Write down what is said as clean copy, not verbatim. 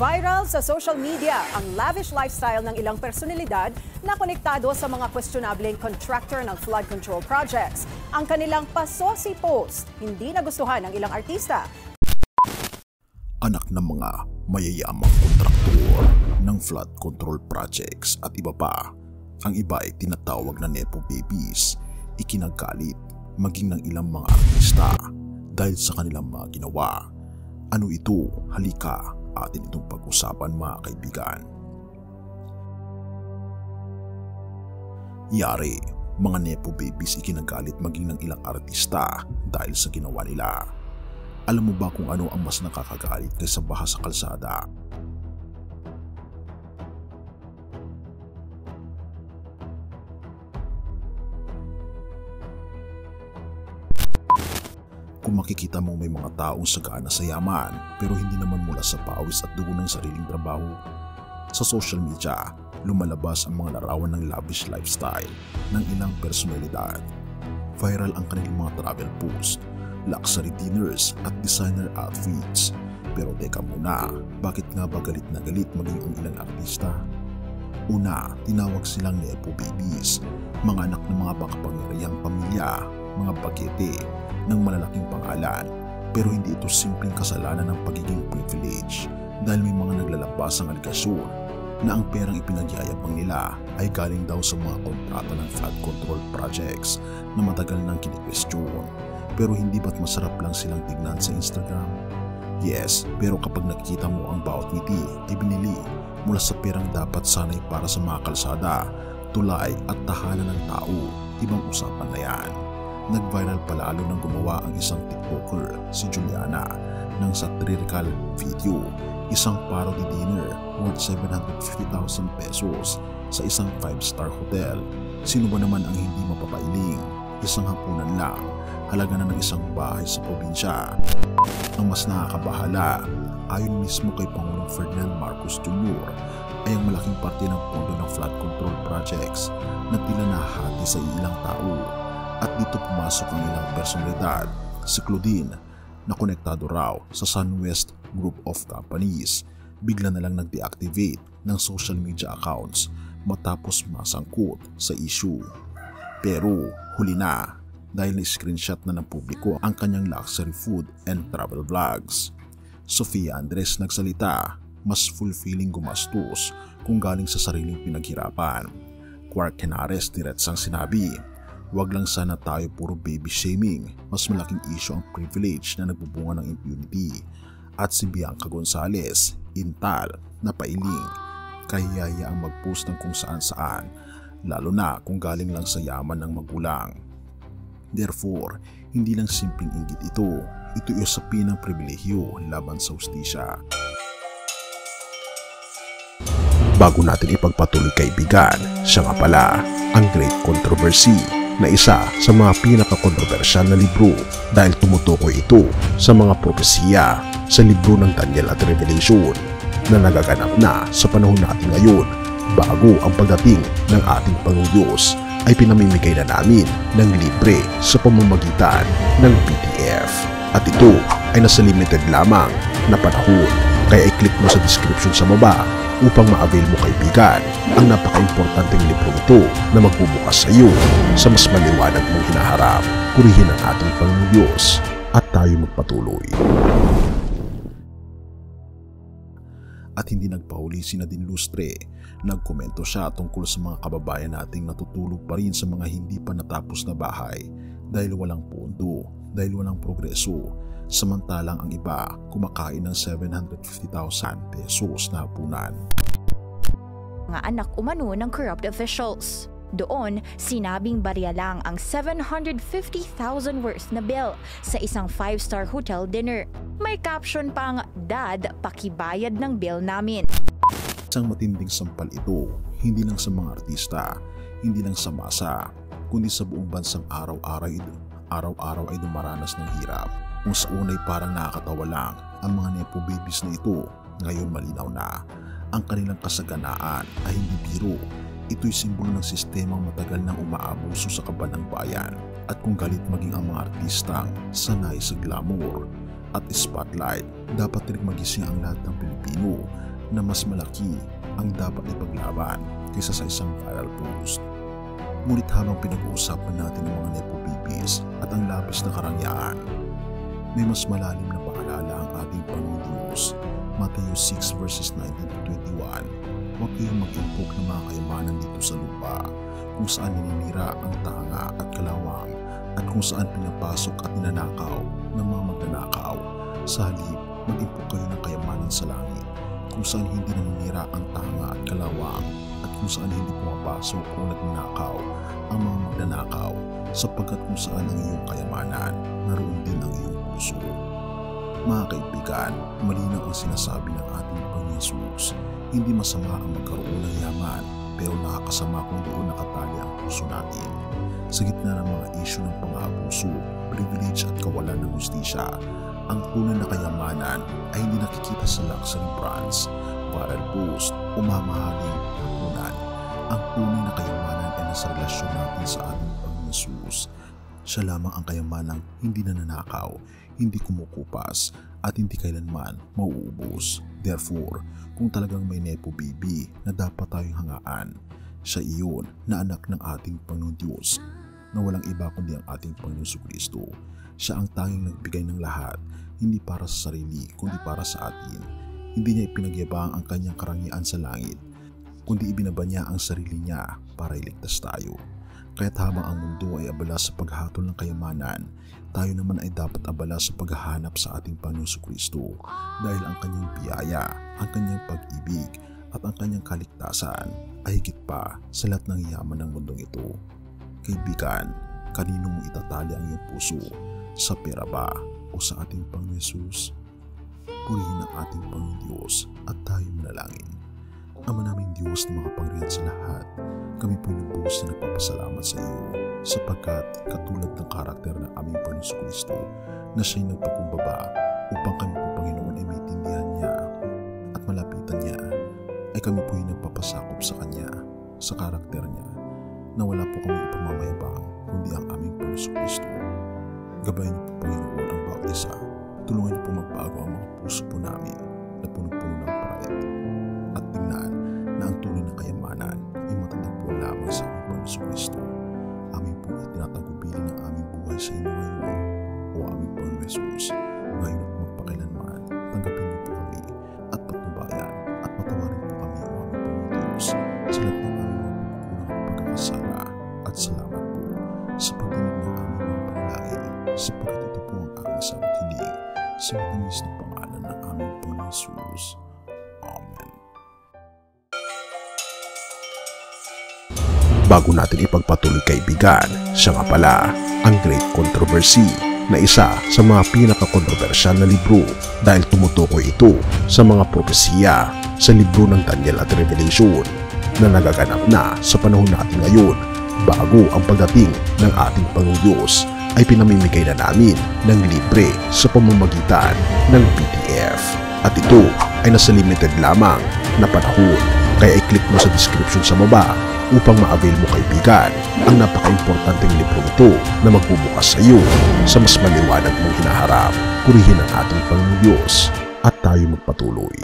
Viral sa social media ang lavish lifestyle ng ilang personalidad na konektado sa mga questionableng contractor ng flood control projects. Ang kanilang pasosi post, hindi nagustuhan ng ilang artista. Anak ng mga mayayamang kontraktor ng flood control projects at iba pa. Ang iba ay tinatawag na Nepo Babies, ikinagalit maging ng ilang mga artista dahil sa kanilang mga ginawa. Ano ito? Halika, atin itong pag-usapan mga kaibigan. Yari, mga Nepo Babies ikinagalit maging ng ilang artista dahil sa ginawa nila. Alam mo ba kung ano ang mas nakakagalit kaysa baha sa kalsada? Kung makikita mong may mga taong sagana sa yaman pero hindi naman mula sa pawis at dugo ng sariling trabaho. Sa social media, lumalabas ang mga larawan ng lavish lifestyle ng ilang personalidad. Viral ang kanilang mga travel posts, luxury dinners at designer outfits. Pero teka muna, bakit nga ba galit na galit maging ang ilang artista? Una, tinawag silang Nepo Babies, mga anak ng mga makapangyarihang pamilya, mga bagete ng malalaking pangalan. Pero hindi ito simpleng kasalanan ng pagiging privilege dahil may mga naglalabas ang aligasyon na ang perang ipinagyayabang nila ay galing daw sa mga kontrata ng flood control projects na matagal nang kinikwestiyon. Pero hindi ba't masarap lang silang tignan sa Instagram? Yes, pero kapag nakikita mo ang bawat ngiti ay binili mula sa perang dapat sanay para sa mga kalsada, tulay at tahanan ng tao, ibang usapan na yan. Nag-viral palalo nang gumawa ang isang TikToker, si Juliana, ng satirical video, isang parody dinner worth 750,000 pesos sa isang 5-star hotel. Sino ba naman ang hindi mapapailing? Isang hapunan lang, halaga na ng isang bahay sa probinsya. Ang mas nakakabahala, ayon mismo kay Pangulong Ferdinand Marcos Jr., ay ang malaking parte ng pondo ng flood control projects na tila nahati sa ilang tao. At dito pumasok ang ilang personalidad, si Claudine, na konektado raw sa SunWest Group of Companies, bigla na lang nag-deactivate ng social media accounts matapos masangkot sa issue. Pero huli na dahil na-screenshot na ng publiko ang kanyang luxury food and travel vlogs. Sofia Andres nagsalita, mas fulfilling gumastos kung galing sa sariling pinaghirapan. Quark Henares diretsang sinabi, wag lang sana tayo puro baby shaming, mas malaking issue ang privilege na nagbubunga ng impunity. At si Bianca Gonzalez, Intal, na pailing, kahiyaya ang mag-post ng kung saan-saan, lalo na kung galing lang sa yaman ng magulang. Therefore, hindi lang simpleng inggit ito, ito ay usapin ng pribilehyo laban sa hustisya. Bago natin ipagpatuloy kaibigan, siya nga pala, ang Great Controversy, na isa sa mga pinaka-kontrobersyal na libro dahil tumutukoy ito sa mga propesiya sa libro ng Daniel at Revelation na nagaganap na sa panahon natin ngayon bago ang pagdating ng ating Panginoong Diyos ay pinamimigay na namin ng libre sa pamamagitan ng PDF. At ito ay nasa limited lamang na panahon, kaya i-click mo sa description sa baba upang ma-avail mo kaibigan ang napaka-importanteng libro ito na magbubukas sa iyo sa mas maliwanag mong hinaharap. Purihin ang ating Panginoong Diyos at tayo magpatuloy. At hindi nagpahuli si Nadine Lustre, nagkomento siya tungkol sa mga kababayan nating natutulog pa rin sa mga hindi pa natapos na bahay dahil walang pondo, dahil walang progreso. Samantalang ang iba kumakain ng 750,000 pesos na hapunan. Mga anak umano ng corrupt officials. Doon, sinabing barya lang ang 750,000 worth na bill sa isang 5-star hotel dinner. May caption pang, "Dad, pakibayad ng bill namin." Isang matinding sampal ito, hindi lang sa mga artista, hindi lang sa masa, kundi sa buong bansang araw-araw ay dumaranas ng hirap. Kung sa unay parang nakakatawa lang ang mga Nepo Babies na ito, ngayon malinaw na ang kanilang kasaganaan ay hindi biro. Ito'y simbolo ng sistemang matagal nang umaabuso sa kaban ng bayan. At kung galit maging ang mga artistang sanay sa glamour at spotlight, dapat rin magising ang lahat ng Pilipino na mas malaki ang dapat ipaglaban kaysa sa isang viral post. Ngunit habang pinag-uusapan natin ang mga nepo babies at ang labis na karangyaan, may mas malalim na paalala ang ating Panginoong Diyos. Matthew 6 verses 19-21. Huwag kayong mag-impok ng mga kayamanan dito sa lupa, kung saan nininira ang tanga at kalawang, at kung saan pinapasok at ninanakaw ng mga magnanakaw. Sa halip, mag-impok kayo ng kayamanan sa langit, kung saan hindi naninira ang tanga at kalawang, at kung saan hindi pumapasok o nagnanakaw ang mga magnanakaw, sapagkat kung saan ang iyong kayamanan, naroon din ang iyong puso. Mga kaibigan, malinaw ang sinasabi ng ating Panginoon Yesus. Hindi masama ang magkaroon ng yaman, pero nakakasama kung doon nakatali ang puso natin. Sa gitna ng mga isyu ng pang-aabuso, privilege at kawalan ng hustisya, ang tunay na kayamanan ay hindi nakikita sa luxury brands, viral post o mamahaling hapunan. Ang tunay na kayamanan ay nasa relasyon natin sa ating Panginoon Yesus. Siya lamang ang kayamanang hindi nananakaw, hindi kumukupas, at hindi kailanman mauubos. Therefore, kung talagang may nepo baby na dapat tayong hangaan, siya iyon na anak ng ating Panginoon Diyos, na walang iba kundi ang ating Panginoon Jesucristo. Siya ang tanging nagbigay ng lahat, hindi para sa sarili kundi para sa atin. Hindi niya ipinagyabang ang kanyang karangyaan sa langit, kundi ibinaba niya ang sarili niya para iligtas tayo. Kaya't habang ang mundo ay abala sa paghatol ng kayamanan, tayo naman ay dapat abala sa paghahanap sa ating Panginoon Jesucristo, dahil ang kanyang biyaya, ang kanyang pag-ibig at ang kanyang kaligtasan ay higit pa sa lahat ng yaman ng mundong ito. Kaibigan, kanino mo itatali ang iyong puso? Sa pera ba o sa ating Panginoon Yesus? Purihin ang ating Panginoon Diyos at tayo manalangin. Ama naming Diyos na makapangyarihan sa lahat, kami po lubos na nagpapasalamat sa iyo, sapagkat katulad ng karakter ng aming Panginoon Jesucristo na siya'y nagpakumbaba upang kami po, Panginoon, ay maintindihan niya at malapitan niya, ay kami po yung nagpapasakop sa kanya, sa karakter niya, na wala po kami ipagmamayabang kundi ang aming Panginoon Jesucristo. Gabayan niyo po, Panginoon, ang bawat isa. Tulungan niyo po magbago ang mga puso po namin na punong-puno ng pride, at tingnan na ang tunay na kayamanan ay matatagpuan lamang sa aming Panginoon Jesucristo. Amin po itinatagubilin ang aming buhay sa inyo ngayon, o aming Panginoon Jesus, ngayon at magpakailanman. Tanggapin niyo po kami at patnubayan at patawarin po kami, o aming Panginoon Diyos, sa lahat ng aming mga pagkukulang at pagkakasala. At salamat po sa pagdinig ng aming mga panalangin, sapagkat ito po ang aking samot hiling sa matamis na pangalan ng aming Panginoon Jesus. Amen. Bago natin ipagpatuloy, kaibigan, siya nga pala ang Great Controversy, na isa sa mga pinaka-kontrobersyal na libro dahil tumutukoy ito sa mga propesiya sa libro ng Daniel at Revelation na nagaganap na sa panahon natin ngayon, bago ang pagdating ng ating Panginoong Diyos ay pinamimigay na namin ng libre sa pamamagitan ng PDF. At ito ay nasa limited lamang na panahon, kaya i-click mo sa description sa baba upang ma-avail mo, kaibigan, ang napaka-importanteng libro ito na magbubukas sa iyo sa mas maliwanag mong hinaharap. Purihin ang ating Panginoong Diyos at tayo magpatuloy.